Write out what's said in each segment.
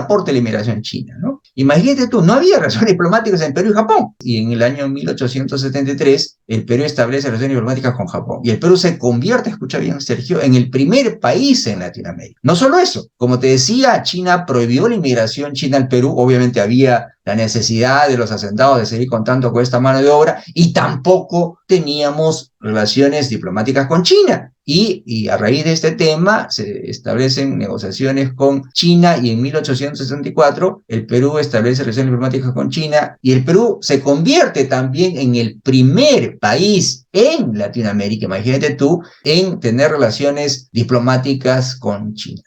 aporte de la inmigración china, ¿no? Imagínate tú, no había relaciones diplomáticas en Perú y Japón. Y en el año 1873, el Perú establece relaciones diplomáticas con Japón. Y el Perú se convierte, escucha bien, Sergio, en el primer país en Latinoamérica. No solo eso, como te decía, China prohibió la inmigración china al Perú. Obviamente había la necesidad de los hacendados de seguir contando con esta mano de obra y tampoco teníamos relaciones diplomáticas con China. Y a raíz de este tema se establecen negociaciones con China y en 1864 el Perú establece relaciones diplomáticas con China y el Perú se convierte también en el primer país en Latinoamérica, imagínate tú, en tener relaciones diplomáticas con China.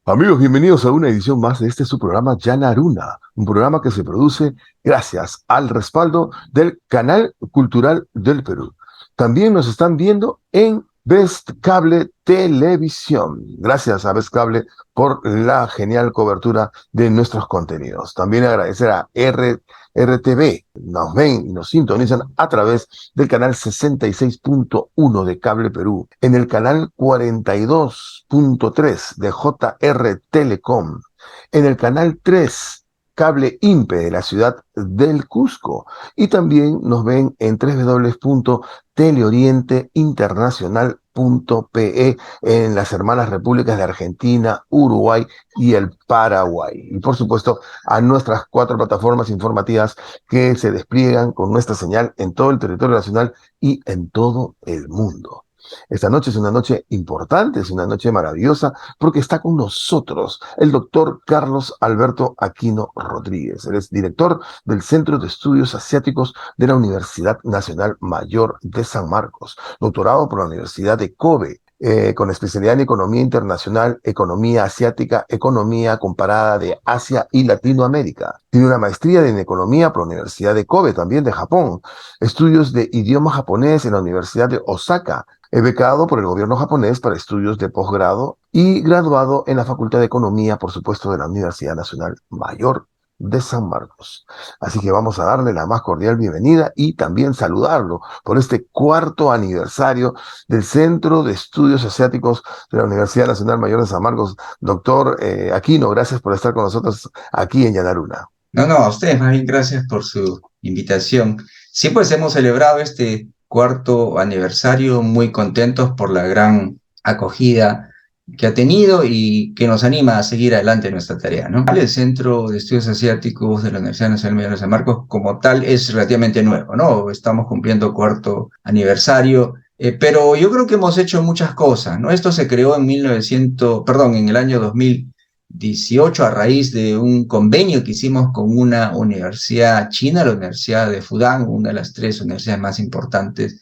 Amigos, bienvenidos a una edición más de este su programa Yanaruna, un programa que se produce gracias al respaldo del Canal Cultural del Perú. También nos están viendo en Best Cable Televisión. Gracias a Best Cable por la genial cobertura de nuestros contenidos. También agradecer a RTV. Nos ven y nos sintonizan a través del canal 66.1 de Cable Perú, en el canal 42.3 de JR Telecom, en el canal 3 Cable INPE de la ciudad del Cusco, y también nos ven en www.teleorienteinternacional.pe en las hermanas repúblicas de Argentina, Uruguay y el Paraguay. Y por supuesto a nuestras 4 plataformas informativas que se despliegan con nuestra señal en todo el territorio nacional y en todo el mundo. Esta noche es una noche importante, es una noche maravillosa, porque está con nosotros el doctor Carlos Alberto Aquino Rodríguez. Él es director del Centro de Estudios Asiáticos de la Universidad Nacional Mayor de San Marcos, doctorado por la Universidad de Kobe, con especialidad en Economía Internacional, Economía Asiática, Economía Comparada de Asia y Latinoamérica. Tiene una maestría en Economía por la Universidad de Kobe, también de Japón. Estudios de idioma japonés en la Universidad de Osaka. Becado por el gobierno japonés para estudios de posgrado y graduado en la Facultad de Economía, por supuesto, de la Universidad Nacional Mayor de San Marcos. Así que vamos a darle la más cordial bienvenida y también saludarlo por este 4º aniversario del Centro de Estudios Asiáticos de la Universidad Nacional Mayor de San Marcos. Doctor Aquino, gracias por estar con nosotros aquí en Yanaruna. No, a ustedes más bien gracias por su invitación. Sí, pues hemos celebrado este 4º aniversario, muy contentos por la gran acogida que ha tenido y que nos anima a seguir adelante en nuestra tarea, ¿no? El Centro de Estudios Asiáticos de la Universidad Nacional Mayor de San Marcos como tal es relativamente nuevo, ¿no? Estamos cumpliendo 4º aniversario, pero yo creo que hemos hecho muchas cosas, ¿no? Esto se creó en el año 2018 a raíz de un convenio que hicimos con una universidad china, la Universidad de Fudan, una de las 3 universidades más importantes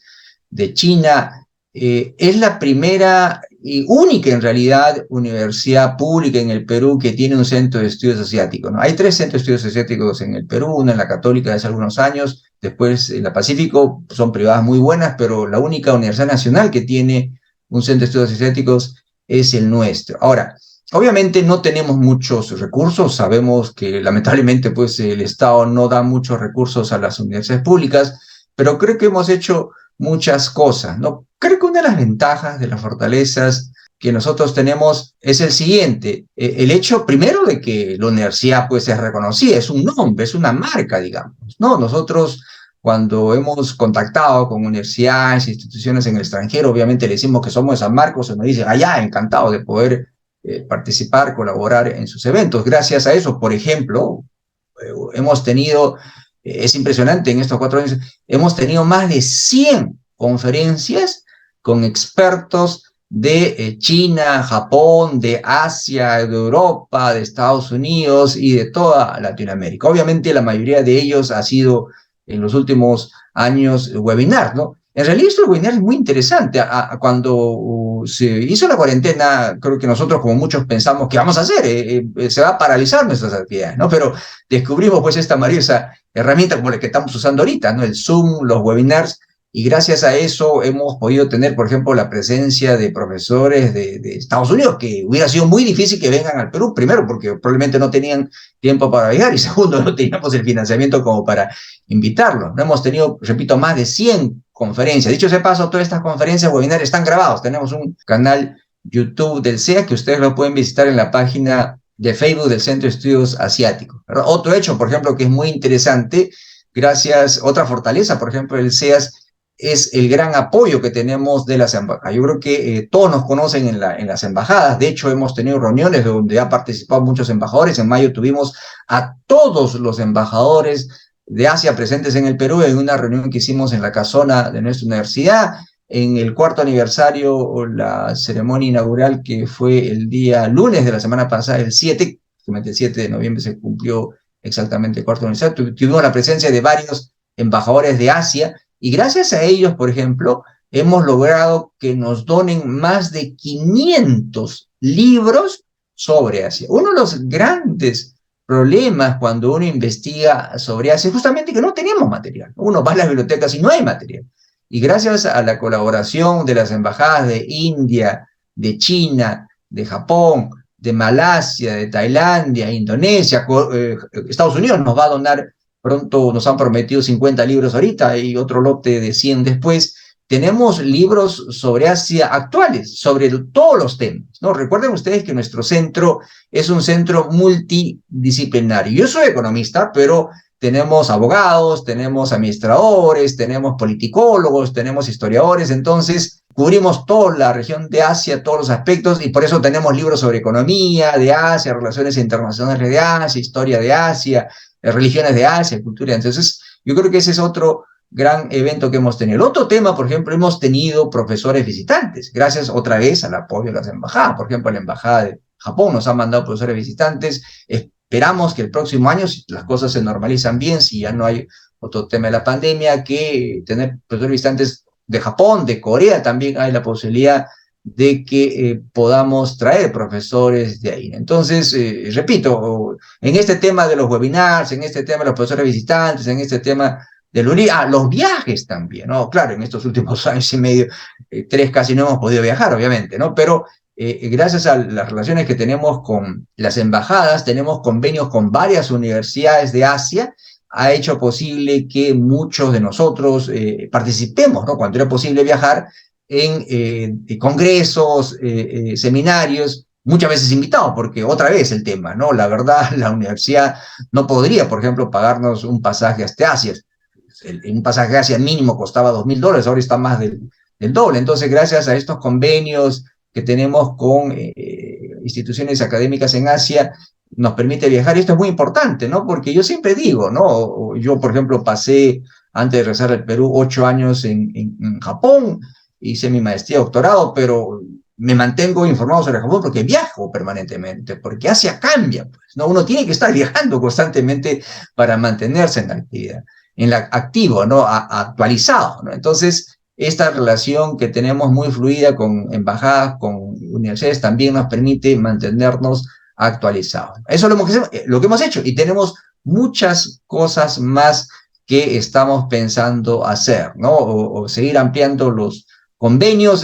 de China. Es la primera y única, en realidad, universidad pública en el Perú que tiene un centro de estudios asiáticos, ¿no? Hay 3 centros de estudios asiáticos en el Perú, una en la Católica de hace algunos años, después en la Pacífico, son privadas muy buenas, pero la única universidad nacional que tiene un centro de estudios asiáticos es el nuestro. Ahora, obviamente no tenemos muchos recursos, sabemos que lamentablemente pues el Estado no da muchos recursos a las universidades públicas, pero creo que hemos hecho muchas cosas, ¿no? Creo que una de las ventajas, de las fortalezas que nosotros tenemos es el siguiente, el hecho primero de que la universidad pues es reconocida, es un nombre, es una marca, digamos, ¿no? Nosotros cuando hemos contactado con universidades, instituciones en el extranjero, obviamente le decimos que somos de San Marcos, se nos dicen, encantado de poder participar, colaborar en sus eventos. Gracias a eso, por ejemplo, hemos tenido, es impresionante, en estos 4 años, hemos tenido más de 100 conferencias con expertos de China, Japón, de Asia, de Europa, de Estados Unidos y de toda Latinoamérica. Obviamente la mayoría de ellos ha sido en los últimos años webinar, ¿no? En realidad esto del webinar es muy interesante. Cuando se hizo la cuarentena, creo que nosotros, como muchos, pensamos, ¿qué vamos a hacer? Se va a paralizar nuestras actividades, ¿no? Pero descubrimos pues esta maravillosa herramienta como la que estamos usando ahorita, ¿no? El Zoom, los webinars, y gracias a eso hemos podido tener, por ejemplo, la presencia de profesores de Estados Unidos, que hubiera sido muy difícil que vengan al Perú, primero porque probablemente no tenían tiempo para viajar, y segundo, no teníamos el financiamiento como para invitarlos. No hemos tenido, repito, más de 100 conferencias. Dicho sea paso, todas estas conferencias, webinars están grabados. Tenemos un canal YouTube del CEA que ustedes lo pueden visitar en la página de Facebook del Centro de Estudios Asiáticos. Otro hecho, por ejemplo, que es muy interesante, gracias, otra fortaleza, por ejemplo, del CEAS, es el gran apoyo que tenemos de las embajadas. Yo creo que todos nos conocen en las embajadas. De hecho, hemos tenido reuniones donde han participado muchos embajadores. En mayo tuvimos a todos los embajadores de Asia presentes en el Perú en una reunión que hicimos en la casona de nuestra universidad. En el 4º aniversario, o la ceremonia inaugural, que fue el día lunes de la semana pasada, el 7, justamente el 7 de noviembre se cumplió exactamente el 4º aniversario, tuvimos la presencia de varios embajadores de Asia, y gracias a ellos, por ejemplo, hemos logrado que nos donen más de 500 libros sobre Asia. Uno de los grandes problemas cuando uno investiga sobre Asia es justamente que no tenemos material. Uno va a las bibliotecas y no hay material. Y gracias a la colaboración de las embajadas de India, de China, de Japón, de Malasia, de Tailandia, Indonesia, Estados Unidos nos va a donar pronto, nos han prometido 50 libros ahorita y otro lote de 100 después. Tenemos libros sobre Asia actuales, sobre todos los temas, ¿no? Recuerden ustedes que nuestro centro es un centro multidisciplinario. Yo soy economista, pero tenemos abogados, tenemos administradores, tenemos politicólogos, tenemos historiadores, entonces cubrimos toda la región de Asia, todos los aspectos, y por eso tenemos libros sobre economía de Asia, relaciones internacionales de Asia, historia de Asia, religiones de Asia, cultura. Entonces, yo creo que ese es otro gran evento que hemos tenido. El otro tema, por ejemplo, hemos tenido profesores visitantes, gracias otra vez al apoyo de las embajadas. Por ejemplo, la embajada de Japón nos ha mandado profesores visitantes. Esperamos que el próximo año, si las cosas se normalizan bien, si ya no hay otro tema de la pandemia, que tener profesores visitantes de Japón, de Corea, también hay la posibilidad de que podamos traer profesores de ahí. Entonces, repito, en este tema de los webinars, en este tema de los profesores visitantes, en este tema de los viajes también, ¿no? Claro, en estos últimos años y medio, 3 casi no hemos podido viajar, obviamente, ¿no? Pero gracias a las relaciones que tenemos con las embajadas, tenemos convenios con varias universidades de Asia, ha hecho posible que muchos de nosotros participemos, ¿no? Cuando era posible viajar, en congresos, seminarios, muchas veces invitados, porque otra vez el tema, ¿no? La verdad, la universidad no podría, por ejemplo, pagarnos un pasaje hasta Asia. Un pasaje hacia mínimo costaba $2.000, ahora está más del doble. Entonces, gracias a estos convenios que tenemos con instituciones académicas en Asia, nos permite viajar. Y esto es muy importante, ¿no? Porque yo siempre digo, ¿no? Yo, por ejemplo, pasé, antes de regresar al Perú, 8 años en Japón, hice mi maestría, doctorado, pero me mantengo informado sobre Japón porque viajo permanentemente, porque Asia cambia, pues, ¿no? Uno tiene que estar viajando constantemente para mantenerse en la actividad, activo, ¿no? Actualizado, ¿no? Entonces, esta relación que tenemos muy fluida con embajadas, con universidades, también nos permite mantenernos actualizados. Eso es lo que hemos hecho, y tenemos muchas cosas más que estamos pensando hacer, ¿no? O seguir ampliando los convenios,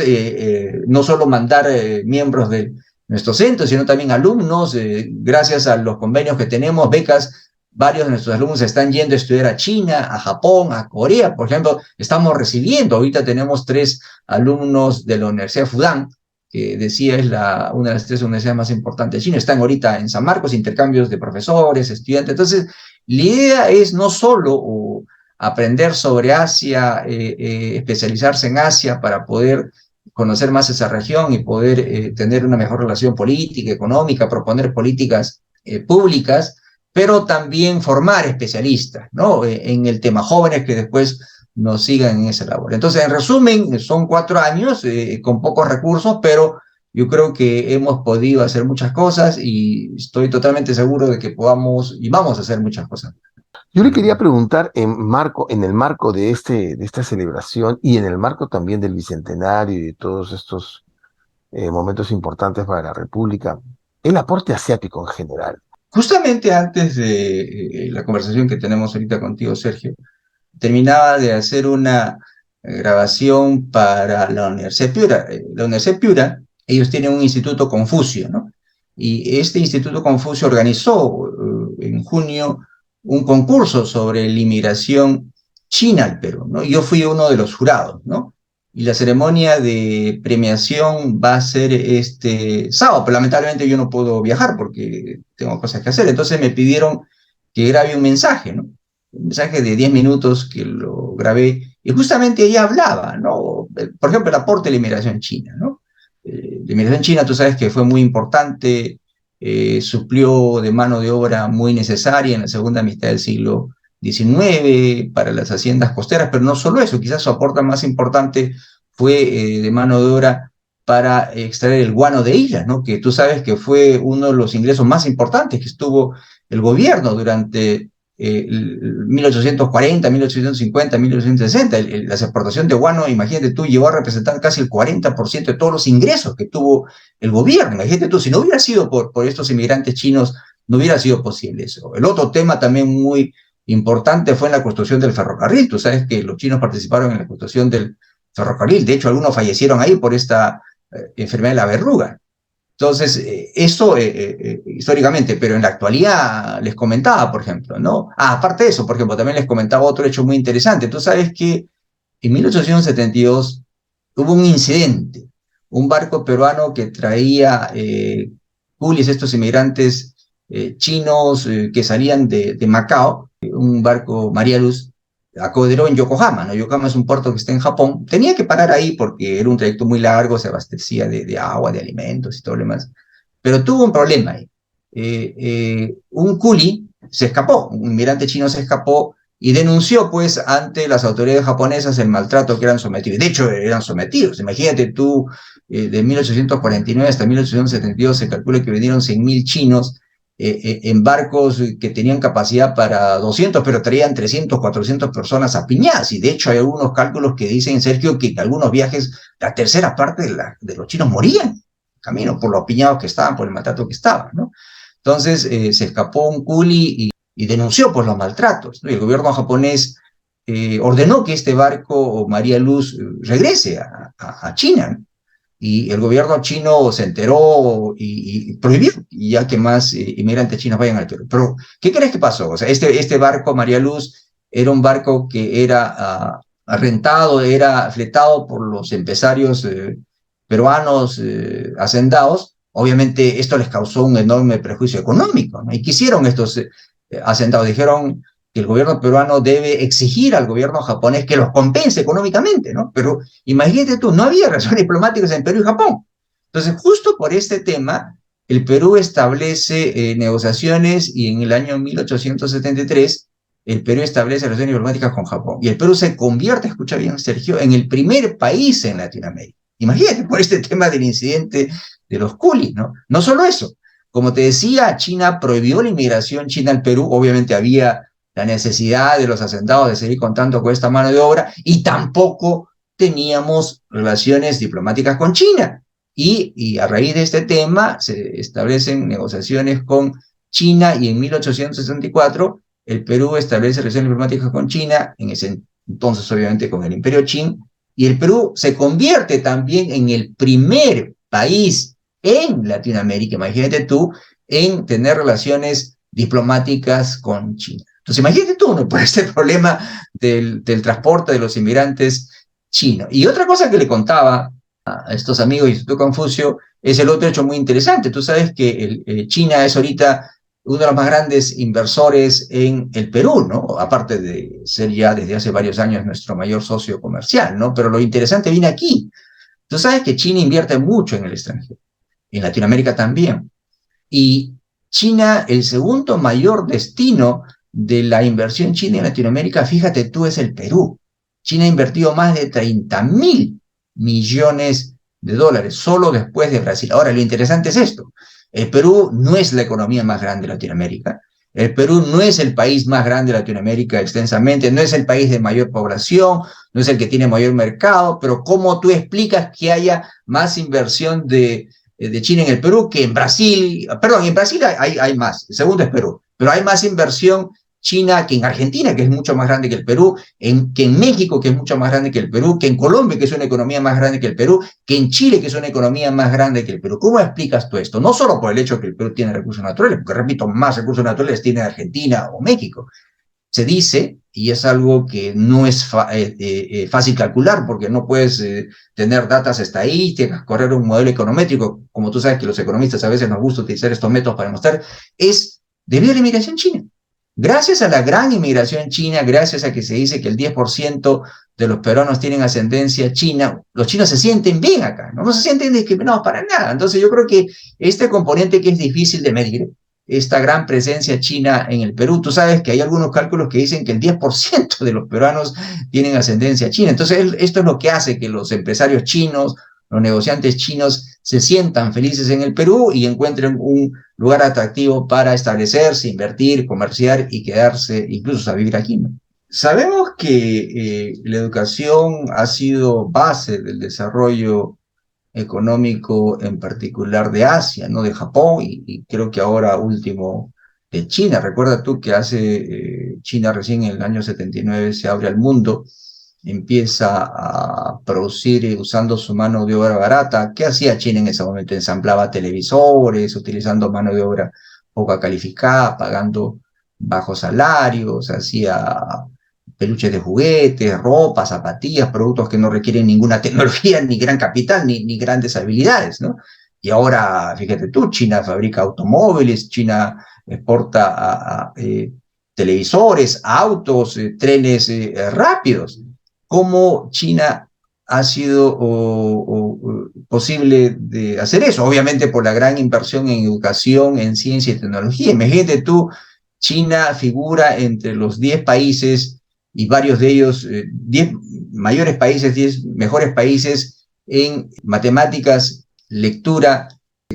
no solo mandar miembros de nuestro centro, sino también alumnos, gracias a los convenios que tenemos, becas. Varios de nuestros alumnos están yendo a estudiar a China, a Japón, a Corea, por ejemplo. Estamos recibiendo, ahorita tenemos 3 alumnos de la Universidad de Fudan, que decía es una de las 3 universidades más importantes de China. Están ahorita en San Marcos, intercambios de profesores, estudiantes. Entonces, la idea es no solo aprender sobre Asia, especializarse en Asia para poder conocer más esa región y poder tener una mejor relación política, económica, proponer políticas públicas, pero también formar especialistas, ¿no? En el tema, jóvenes que después nos sigan en esa labor. Entonces, en resumen, son 4 años con pocos recursos, pero yo creo que hemos podido hacer muchas cosas y estoy totalmente seguro de que podamos y vamos a hacer muchas cosas. Yo le quería preguntar en el marco de esta celebración y en el marco también del Bicentenario y de todos estos momentos importantes para la República, el aporte asiático en general. Justamente antes de la conversación que tenemos ahorita contigo, Sergio, terminaba de hacer una grabación para la Universidad Piura. La Universidad Piura, ellos tienen un instituto Confucio, ¿no? Y este instituto Confucio organizó en junio un concurso sobre la inmigración china al Perú, ¿no? Yo fui uno de los jurados, ¿no? Y la ceremonia de premiación va a ser este sábado, pero lamentablemente yo no puedo viajar porque tengo cosas que hacer. Entonces me pidieron que grabe un mensaje, ¿no? Un mensaje de 10 minutos que lo grabé, y justamente ella hablaba, ¿no? Por ejemplo, el aporte de la inmigración china, ¿no? La inmigración china, tú sabes que fue muy importante, suplió de mano de obra muy necesaria en la segunda mitad del siglo XIX para las haciendas costeras, pero no solo eso, quizás su aporte más importante fue de mano de obra para extraer el guano de islas, ¿no? Que tú sabes que fue uno de los ingresos más importantes que estuvo el gobierno durante 1840, 1850, 1860, la exportación de guano, imagínate tú, llegó a representar casi el 40% de todos los ingresos que tuvo el gobierno. Imagínate tú, si no hubiera sido por estos inmigrantes chinos, no hubiera sido posible eso. El otro tema también muy importante fue en la construcción del ferrocarril. Tú sabes que los chinos participaron en la construcción del ferrocarril. De hecho, algunos fallecieron ahí por esta enfermedad de la verruga. Entonces, eso históricamente, pero en la actualidad les comentaba, por ejemplo, ¿no? Aparte de eso, por ejemplo, también les comentaba otro hecho muy interesante. Tú sabes que en 1872 hubo un incidente, un barco peruano que traía coolies, estos inmigrantes chinos que salían de Macao, un barco María Luz, acoderó en Yokohama, ¿no? Yokohama es un puerto que está en Japón. Tenía que parar ahí porque era un trayecto muy largo, se abastecía de agua, de alimentos y todo lo demás. Pero tuvo un problema ahí. Un coolie se escapó, un inmigrante chino se escapó y denunció pues ante las autoridades japonesas el maltrato que eran sometidos. De hecho, eran sometidos. Imagínate tú, de 1849 hasta 1872 se calcula que vinieron 100.000 chinos en barcos que tenían capacidad para 200, pero traían 300, 400 personas apiñadas. Y de hecho hay algunos cálculos que dicen, Sergio, que en algunos viajes la tercera parte de los chinos morían camino por lo apiñados que estaban, por el maltrato que estaban, ¿no? Entonces se escapó un coolie y denunció por los maltratos, ¿no? Y el gobierno japonés ordenó que este barco María Luz regrese a China, ¿no? Y el gobierno chino se enteró y prohibió ya que más inmigrantes chinos vayan al Perú. Pero, ¿qué crees que pasó? O sea, este barco María Luz era un barco que era rentado, era fletado por los empresarios peruanos hacendados. Obviamente esto les causó un enorme prejuicio económico, ¿no? ¿Y qué hicieron estos hacendados? Dijeron que el gobierno peruano debe exigir al gobierno japonés que los compense económicamente, ¿no? Pero imagínate tú, no había relaciones diplomáticas en Perú y Japón. Entonces, justo por este tema, el Perú establece negociaciones y en el año 1873 el Perú establece relaciones diplomáticas con Japón. Y el Perú se convierte, escucha bien, Sergio, en el primer país en Latinoamérica. Imagínate por este tema del incidente de los coolies, ¿no? No solo eso. Como te decía, China prohibió la inmigración china al Perú. Obviamente había la necesidad de los hacendados de seguir contando con esta mano de obra y tampoco teníamos relaciones diplomáticas con China. Y a raíz de este tema se establecen negociaciones con China y en 1864 el Perú establece relaciones diplomáticas con China, en ese entonces obviamente con el Imperio Qing, y el Perú se convierte también en el primer país en Latinoamérica, imagínate tú, en tener relaciones diplomáticas con China. Entonces, imagínate tú, ¿no? Por este problema del transporte de los inmigrantes chinos. Y otra cosa que le contaba a estos amigos del Instituto Confucio es el otro hecho muy interesante. Tú sabes que China es ahorita uno de los más grandes inversores en el Perú, ¿no? Aparte de ser ya desde hace varios años nuestro mayor socio comercial, ¿no? Pero lo interesante viene aquí. Tú sabes que China invierte mucho en el extranjero, en Latinoamérica también. Y China, el segundo mayor destino de la inversión china en Latinoamérica, fíjate tú, es el Perú. China ha invertido más de 30.000 millones de dólares, solo después de Brasil. Ahora, lo interesante es esto. El Perú no es la economía más grande de Latinoamérica, El Perú no es el país más grande de Latinoamérica extensamente, no es el país de mayor población, no es el que tiene mayor mercado, pero ¿cómo tú explicas que haya más inversión de China en el Perú que en Brasil? Perdón, en Brasil hay más, el segundo es Perú, pero hay más inversión China que en Argentina, que es mucho más grande que el Perú, que en México, que es mucho más grande que el Perú, que en Colombia, que es una economía más grande que el Perú, que en Chile, que es una economía más grande que el Perú. ¿Cómo explicas tú esto? No solo por el hecho de que el Perú tiene recursos naturales, porque repito, más recursos naturales tiene Argentina o México. Se dice, y es algo que no es fácil calcular, porque no puedes tener datas estadísticas, correr un modelo econométrico, como tú sabes que los economistas a veces nos gusta utilizar estos métodos para demostrar, es debido a la inmigración china. Gracias a la gran inmigración china, gracias a que se dice que el 10% de los peruanos tienen ascendencia china, los chinos se sienten bien acá, no se sienten discriminados para nada. Entonces yo creo que este componente que es difícil de medir, esta gran presencia china en el Perú, tú sabes que hay algunos cálculos que dicen que el 10% de los peruanos tienen ascendencia china. Entonces esto es lo que hace que los empresarios chinos, los negociantes chinos se sientan felices en el Perú y encuentren un lugar atractivo para establecerse, invertir, comerciar y quedarse, incluso a vivir aquí, ¿no? Sabemos que la educación ha sido base del desarrollo económico, en particular de Asia, ¿no? De Japón y creo que ahora último de China. Recuerda tú que hace China recién en el año 79 se abre al mundo, empieza a producir usando su mano de obra barata. ¿Qué hacía China en ese momento? Ensamblaba televisores, utilizando mano de obra poco calificada, pagando bajos salarios, hacía peluches de juguetes, ropa, zapatillas, productos que no requieren ninguna tecnología, ni gran capital, ni grandes habilidades, ¿no? Y ahora, fíjate tú, China fabrica automóviles, China exporta televisores, autos, trenes rápidos. ¿Cómo China ha sido posible de hacer eso? Obviamente por la gran inversión en educación, en ciencia y tecnología. Imagínate tú, China figura entre los 10 países y varios de ellos, 10 mayores países, 10 mejores países en matemáticas, lectura,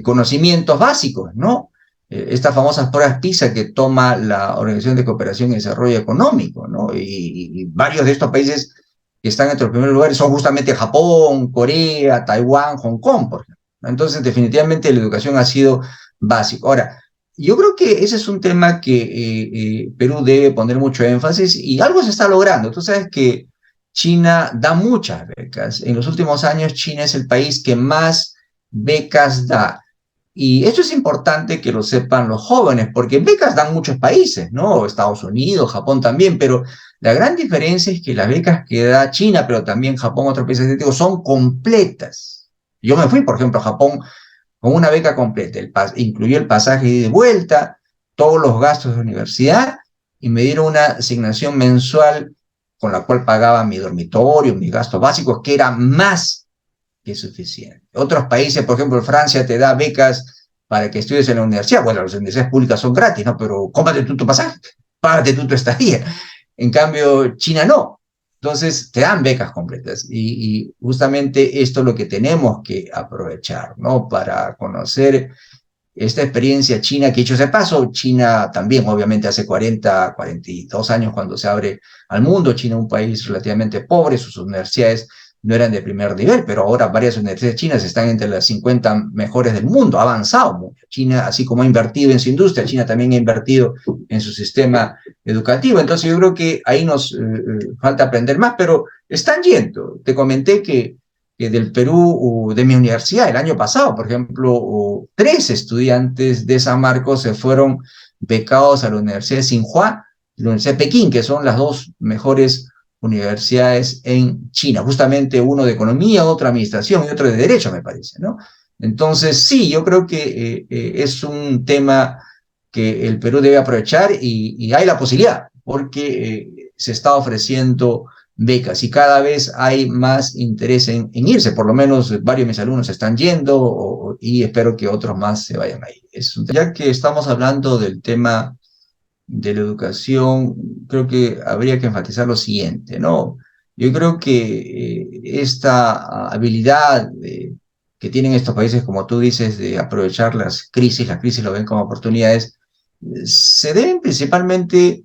conocimientos básicos, ¿no? Estas famosas pruebas PISA que toma la Organización de Cooperación y Desarrollo Económico, ¿no? Y varios de estos países que están entre los primeros lugares son justamente Japón, Corea, Taiwán, Hong Kong, por ejemplo. Entonces, definitivamente la educación ha sido básica. Ahora, yo creo que ese es un tema que Perú debe poner mucho énfasis y algo se está logrando. Tú sabes que China da muchas becas. En los últimos años, China es el país que más becas da. Y esto es importante que lo sepan los jóvenes, porque becas dan muchos países, ¿no? Estados Unidos, Japón también, pero la gran diferencia es que las becas que da China, pero también Japón, otros países asiáticos, son completas. Yo me fui, por ejemplo, a Japón con una beca completa, incluyó el pasaje de vuelta, todos los gastos de universidad, y me dieron una asignación mensual con la cual pagaba mi dormitorio, mis gastos básicos, que era más que suficiente. Otros países, por ejemplo, Francia te da becas para que estudies en la universidad. Bueno, las universidades públicas son gratis, ¿no? Pero cómprate tú tu pasaje, págate tú tu estadía. En cambio, China no. Entonces, te dan becas completas. Y justamente esto es lo que tenemos que aprovechar, ¿no? Para conocer esta experiencia china, que hecho ese paso, China también, obviamente, hace 42 años cuando se abre al mundo. China es un país relativamente pobre, sus universidades no eran de primer nivel, pero ahora varias universidades chinas están entre las 50 mejores del mundo, ha avanzado mucho. China, así como ha invertido en su industria, China también ha invertido en su sistema educativo. Entonces yo creo que ahí nos falta aprender más, pero están yendo. Te comenté que del Perú, de mi universidad, el año pasado, por ejemplo, 3 estudiantes de San Marcos se fueron becados a la Universidad de Tsinghua y la Universidad de Pekín, que son las dos mejores universidades en China, justamente uno de economía, otro de administración y otro de derecho, me parece, ¿no? Entonces, sí, yo creo que es un tema que el Perú debe aprovechar y hay la posibilidad, porque se está ofreciendo becas y cada vez hay más interés en irse, por lo menos varios de mis alumnos están yendo y espero que otros más se vayan a ir. Ya que estamos hablando del tema de la educación, creo que habría que enfatizar lo siguiente, ¿no? Yo creo que esta habilidad que tienen estos países, como tú dices, de aprovechar las crisis lo ven como oportunidades, Se deben principalmente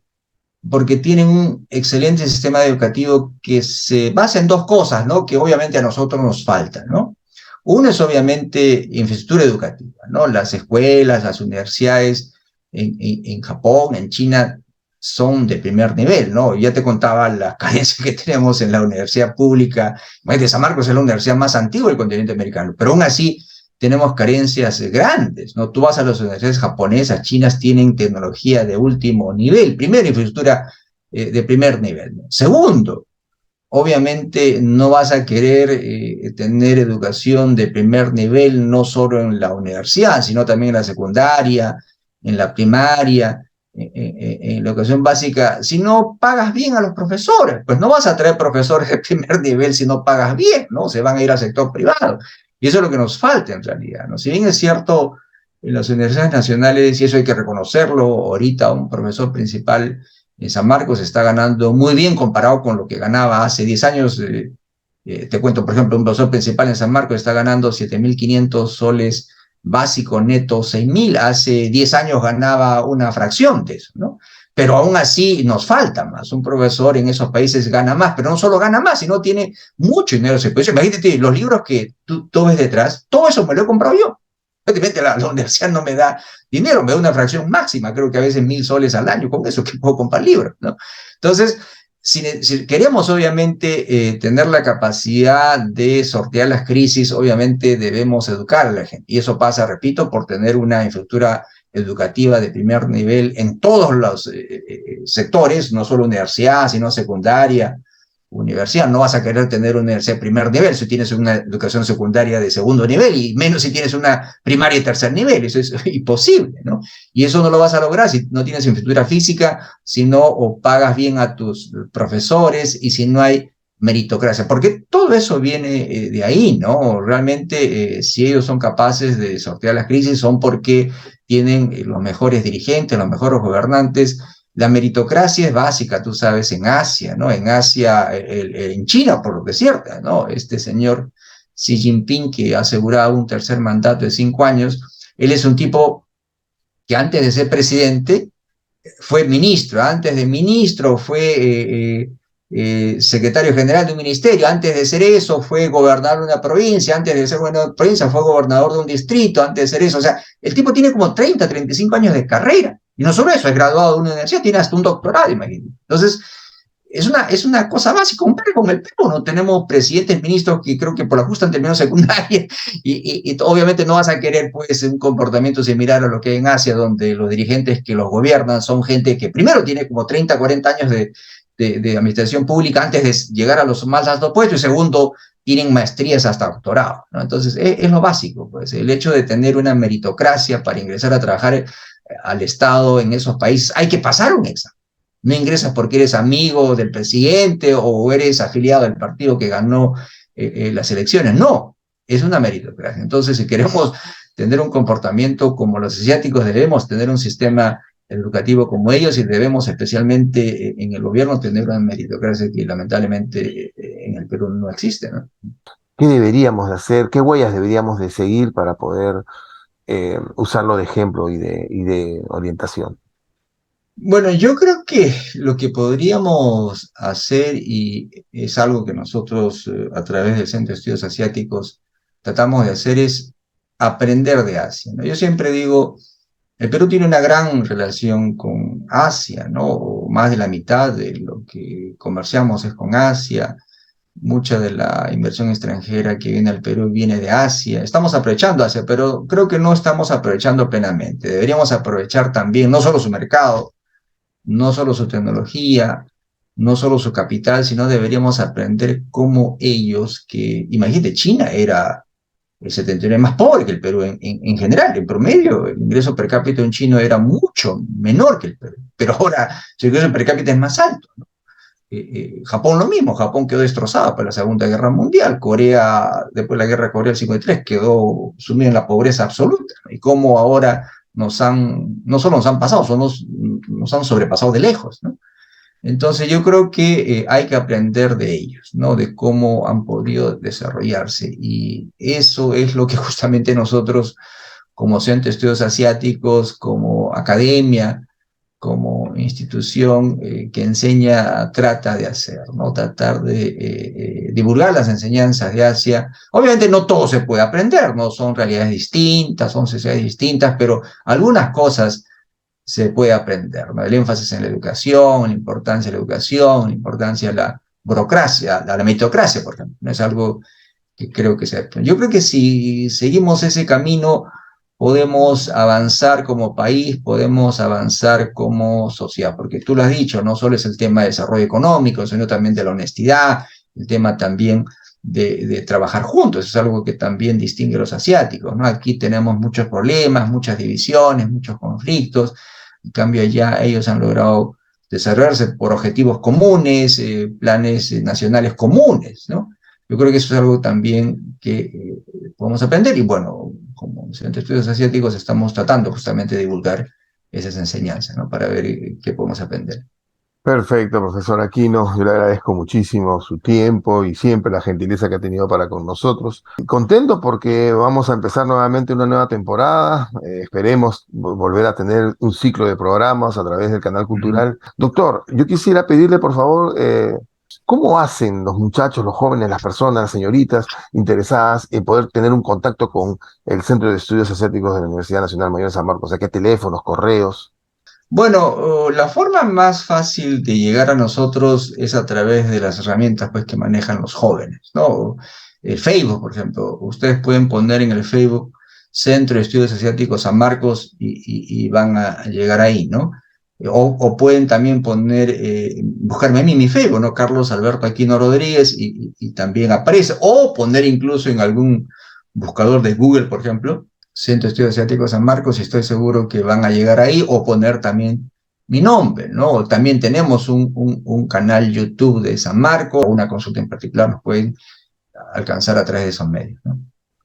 porque tienen un excelente sistema educativo que se basa en dos cosas, ¿no? Que obviamente a nosotros nos faltan, ¿no? Uno es obviamente infraestructura educativa, ¿no? Las escuelas, las universidades en Japón, en China, son de primer nivel, ¿no? Ya te contaba las carencias que tenemos en la universidad pública. San Marcos es la universidad más antigua del continente americano, pero aún así tenemos carencias grandes, ¿no? Tú vas a las universidades japonesas, chinas, tienen tecnología de último nivel. Primero, infraestructura de primer nivel, ¿no? Segundo, obviamente no vas a querer tener educación de primer nivel no solo en la universidad, sino también en la secundaria, en la primaria, en la educación básica, si no pagas bien a los profesores. Pues no vas a traer profesores de primer nivel si no pagas bien, ¿no? Se van a ir al sector privado. Y eso es lo que nos falta en realidad, ¿no? Si bien es cierto, en las universidades nacionales, y eso hay que reconocerlo, ahorita un profesor principal en San Marcos está ganando muy bien comparado con lo que ganaba hace 10 años. Te cuento, por ejemplo, un profesor principal en San Marcos está ganando 7.500 soles básico neto, 6.000. Hace 10 años ganaba una fracción de eso, ¿no? Pero aún así nos falta más. Un profesor en esos países gana más, pero no solo gana más, sino tiene mucho dinero. Imagínate, los libros que tú ves detrás, todo eso me lo he comprado yo. Prácticamente la universidad no me da dinero, me da una fracción máxima, creo que a veces 1.000 soles al año, con eso que puedo comprar libros, ¿no? Entonces, si queremos obviamente tener la capacidad de sortear las crisis, obviamente debemos educar a la gente. Y eso pasa, repito, por tener una infraestructura educativa de primer nivel en todos los sectores, no solo universidad, sino secundaria, universidad. No vas a querer tener una universidad de primer nivel si tienes una educación secundaria de segundo nivel, y menos si tienes una primaria de tercer nivel. Eso es imposible, ¿no? Y eso no lo vas a lograr si no tienes infraestructura física, si no o pagas bien a tus profesores y si no hay meritocracia, porque todo eso viene de ahí, ¿no? Realmente, si ellos son capaces de sortear las crisis, son porque tienen los mejores dirigentes, los mejores gobernantes. La meritocracia es básica, tú sabes, en Asia, ¿no? En Asia, en China, por lo que es cierto, ¿no? Este señor Xi Jinping, que ha asegurado un tercer mandato de 5 años, él es un tipo que antes de ser presidente fue ministro, antes de ministro fue secretario general de un ministerio, antes de ser eso fue gobernador de una provincia, antes de ser gobernador de una provincia fue gobernador de un distrito, antes de ser eso, o sea, el tipo tiene como 30, 35 años de carrera, y no solo eso, es graduado de una universidad, tiene hasta un doctorado, imagínate. Entonces, es una cosa básica, un con el Perú, ¿no? Tenemos presidentes, ministros que creo que por la justa han terminado secundaria y obviamente no vas a querer pues un comportamiento similar a lo que hay en Asia, donde los dirigentes que los gobiernan son gente que primero tiene como 30, 40 años de administración pública antes de llegar a los más altos puestos, y segundo, tienen maestrías hasta doctorado, ¿no? Entonces, es lo básico, pues, el hecho de tener una meritocracia para ingresar a trabajar al Estado en esos países, hay que pasar un examen. No ingresas porque eres amigo del presidente o eres afiliado al partido que ganó las elecciones. No, es una meritocracia. Entonces, si queremos tener un comportamiento como los asiáticos, debemos tener un sistema educativo como ellos y debemos, especialmente en el gobierno, tener una meritocracia que lamentablemente en el Perú no existe, ¿no? ¿Qué deberíamos de hacer? ¿Qué huellas deberíamos de seguir para poder usarlo de ejemplo y de orientación? Bueno, yo creo que lo que podríamos hacer, y es algo que nosotros a través del Centro de Estudios Asiáticos tratamos de hacer, es aprender de Asia, ¿no? Yo siempre digo, el Perú tiene una gran relación con Asia, ¿no? Más de la mitad de lo que comerciamos es con Asia. Mucha de la inversión extranjera que viene al Perú viene de Asia. Estamos aprovechando Asia, pero creo que no estamos aprovechando plenamente. Deberíamos aprovechar también no solo su mercado, no solo su tecnología, no solo su capital, sino deberíamos aprender cómo ellos, que, imagínate, China era el 79 más pobre que el Perú en general, en promedio, el ingreso per cápita en chino era mucho menor que el Perú, pero ahora su ingreso per cápita es más alto, ¿no? Japón lo mismo, Japón quedó destrozado por la Segunda Guerra Mundial, Corea, después de la Guerra de Corea del 53, quedó sumido en la pobreza absoluta, ¿no? Y cómo ahora no solo nos han pasado, nos han sobrepasado de lejos, ¿no? Entonces yo creo que hay que aprender de ellos, ¿no? De cómo han podido desarrollarse. Y eso es lo que justamente nosotros como Centro de Estudios Asiáticos, como academia, como institución que enseña, trata de hacer, ¿no? Tratar de divulgar las enseñanzas de Asia. Obviamente no todo se puede aprender, ¿no? Son realidades distintas, son sociedades distintas, pero algunas cosas se puede aprender, ¿no? El énfasis en la educación, la importancia de la educación, la importancia de la burocracia, la meritocracia, por ejemplo, no es algo que creo que se... Yo creo que si seguimos ese camino, podemos avanzar como país, podemos avanzar como sociedad, porque tú lo has dicho, no solo es el tema de desarrollo económico, sino también de la honestidad, el tema también de trabajar juntos, es algo que también distingue a los asiáticos, ¿no? Aquí tenemos muchos problemas, muchas divisiones, muchos conflictos, en cambio allá ellos han logrado desarrollarse por objetivos comunes, planes nacionales comunes, ¿no? Yo creo que eso es algo también que podemos aprender y bueno, como Centro de Estudios Asiáticos estamos tratando justamente de divulgar esas enseñanzas, ¿no? Para ver qué podemos aprender. Perfecto, profesor Aquino. Yo le agradezco muchísimo su tiempo y siempre la gentileza que ha tenido para con nosotros. Contento porque vamos a empezar nuevamente una nueva temporada. Esperemos volver a tener un ciclo de programas a través del canal Uh -huh. cultural. Doctor, yo quisiera pedirle, por favor, ¿cómo hacen los muchachos, los jóvenes, las personas, las señoritas interesadas en poder tener un contacto con el Centro de Estudios Asiáticos de la Universidad Nacional Mayor de San Marcos? O sea, ¿qué teléfonos, correos? Bueno, la forma más fácil de llegar a nosotros es a través de las herramientas pues, que manejan los jóvenes, ¿no? El Facebook, por ejemplo. Ustedes pueden poner en el Facebook Centro de Estudios Asiáticos San Marcos y van a llegar ahí, ¿no? O pueden también poner, buscarme a mí en mi Facebook, ¿no? Carlos Alberto Aquino Rodríguez y también aparece. O poner incluso en algún buscador de Google, por ejemplo, Centro de Estudios Asiáticos San Marcos y estoy seguro que van a llegar ahí o poner también mi nombre, ¿no? También tenemos un canal YouTube de San Marcos, una consulta en particular nos pueden alcanzar a través de esos medios, ¿no?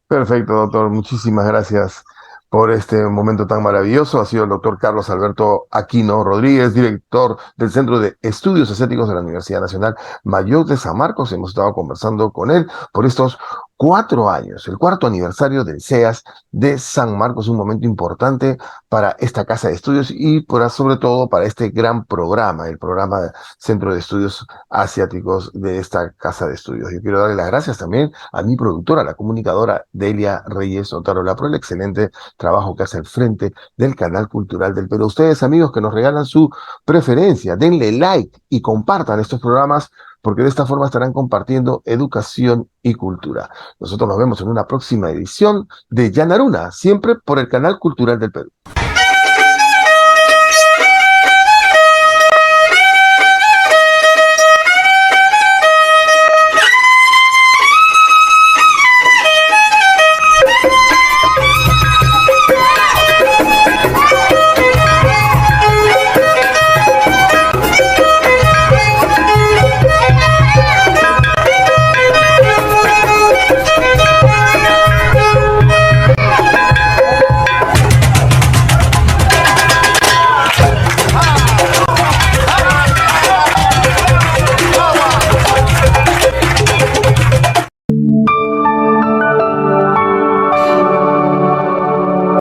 Perfecto, doctor. Muchísimas gracias por este momento tan maravilloso. Ha sido el doctor Carlos Alberto Aquino Rodríguez, director del Centro de Estudios Asiáticos de la Universidad Nacional Mayor de San Marcos. Hemos estado conversando con él por estos 4 años, el cuarto aniversario del CEAS de San Marcos, un momento importante para esta casa de estudios y sobre todo para este gran programa, el programa de Centro de Estudios Asiáticos de esta casa de estudios. Yo quiero darle las gracias también a mi productora, la comunicadora Delia Reyes Otarola, por el excelente trabajo que hace al frente del canal cultural del Perú. Ustedes, amigos, que nos regalan su preferencia, denle like y compartan estos programas porque de esta forma estarán compartiendo educación y cultura. Nosotros nos vemos en una próxima edición de Yanaruna, siempre por el canal cultural del Perú.